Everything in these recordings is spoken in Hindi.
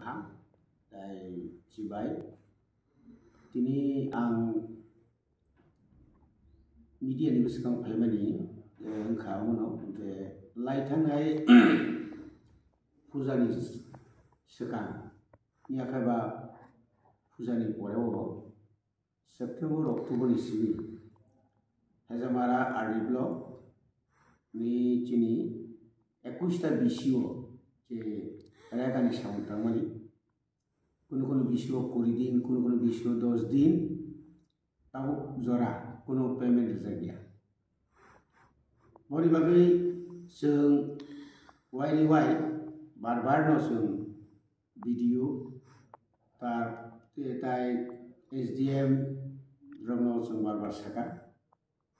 खा सिबाय तिनी आं मीडिया नि सिगां फायमानि ओंखा उनाव जे लाइथांनाय फुजानि सिगां नियाखायबा फुजानि परेव सेप्टेम्बर अक्ट'बर सिबि हेजामारा आर्मी ब्लक नि चिनी 21टा बिसिओ जे रेगानि साउंड थारमानि कुनु बिसिओ 20 दिन कुनु बिसिओ 10 दिन ताव जरा कुनु पेमेंट जागिया बरि बागै जों वाइनि वाइ बार न जों वीडियो तार ताय एसडीएम रंनो जों बार साका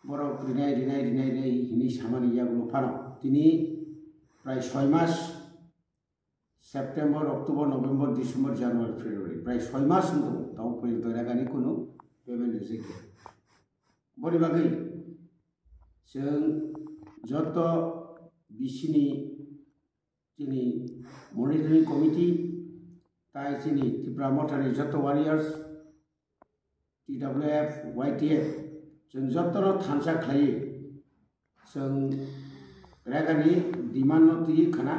बर' रिनाय हिनि सामानि यागुलो फानो तिनी प्राय 6 मास September October November December January February प्राय 6 मास दं ताव फैरागानि कुनु पेमेंट जागिया बरि बागै जों जत बिसिनि तिनी मनिटरिंग कमिटी ताय तिनी त्रिपुरा मथानि जत वारियर्स TWF YTF जों जतनो थानसा खायो जों रेगानि डिमान्ड नति खाना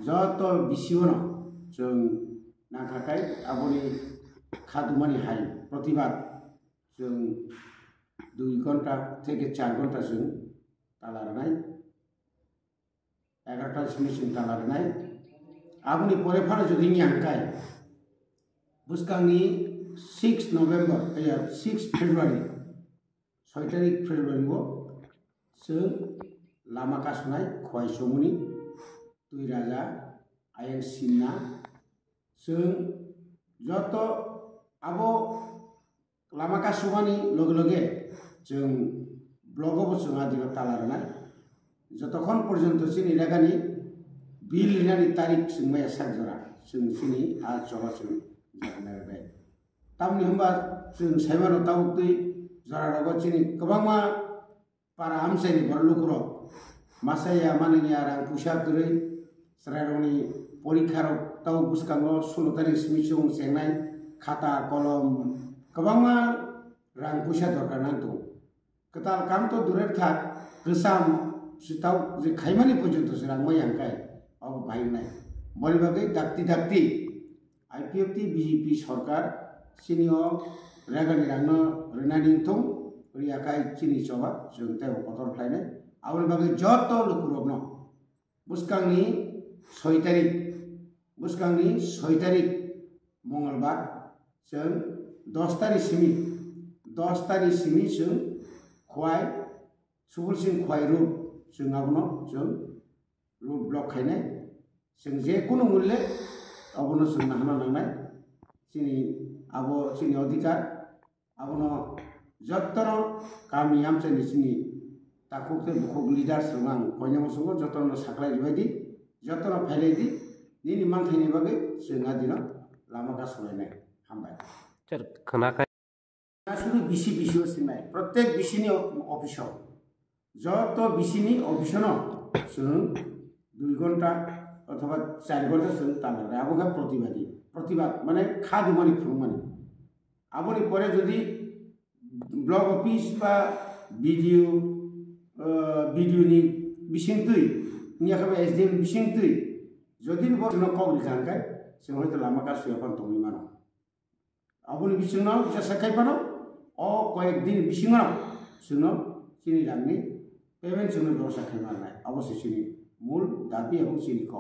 जत बिसिओन जों नाखाखाय आबनि खादुमानि हाय प्रतिबाद जों 2 घंटा থেকে 4 घंटा जों तालारनाय 11टा सिमिसिम तालारनाय आबनि परे फार जुदि नियांकाय बुसकांनि 6 नभेम्बर 6 फेब्रुवारि 6 तारिख फेब्रुवारि जों लामा कासुनाय खवाय समनि दुई राजा आयेन सिन्ना जों जत आबो लामा कासुमानि लगे जों ब्लगआव जों आदिल तालारनाय जतक्षण पर्यन्त सिनि रेगानि बिल लिरनायनि तारिख जों माया सागजरा जों सिनि आ जरा जों जानाय तामनि होमबा जों साइमानो ताउतै जरा रग सिनि गोबांमा पारा आमसायनि बरलुकुरो मासाया मानिया रां पुसा गरै सरायरनि परीक्षार ताउ बुसकांगो 16 तारिख सिमिसों सेंनाय खाता कलम गोबांमा रां पुसा दरकार नांगौ कताल काम तो दुरे था गोसाम सिताव जे खाइमानि पर्यन्त रां मायांकाय अब बायनाय बरि बागै दाक्ति आईपीएफटी बीजेपी सरकार सिनियो रेगानि रांनो रेनानि थं रियाकाय चिनि चबा जों ताव पतर फ्लायनाय आवल बागै जत लुकुरबनो बुसकांनि 6 तारिख मंगलबार जों 10 तारिख सिमी जों खवाय सुबुलसिं खवाय रूप जों आबनो जों रूप ब्लक खायनाय जों जेकुनु मूल्य आबनो जों नाहना नांनाय सिनि आबो सिनि अधिकार आबनो जत्तनो गामि आमसानि सिनि ताकुते बुखुग लिडार सुगां कयनामो सुगो जत्तनो साख्लाय बायदि जत्तनो फायलायदि निनि मानथायनि बागै जों आदिनो लामा गासलायनाय हामबाय सर खोनाखाय शुरू बिसिओ सिनाय प्रत्येक बिसिनि अफिसाव जत बिसिनि अफिसनो जों 2 घंटा अथवा 4 घंटा जों तालारनाय आबोगा प्रतिबाद माने खादुमानि फुंमानि आबनि परे जदि ब्लक ऑफिस बा वीडियोनि बिसिंतै नियाखाबा एसडीएम बिसिंतै जदि बसनो कौरि खांकाय जों हयतो लामा कासुयाफान तंनि मानो आबनि बिसिंनाव जेसाखाय पानो अ कयेक दिन बिसिंनाव जोंनो सिनि रांनि पेमेन्ट जोंनो व्यवस्था खालामनाय अवश्य सिनि मूल दाबि एवं सिनि क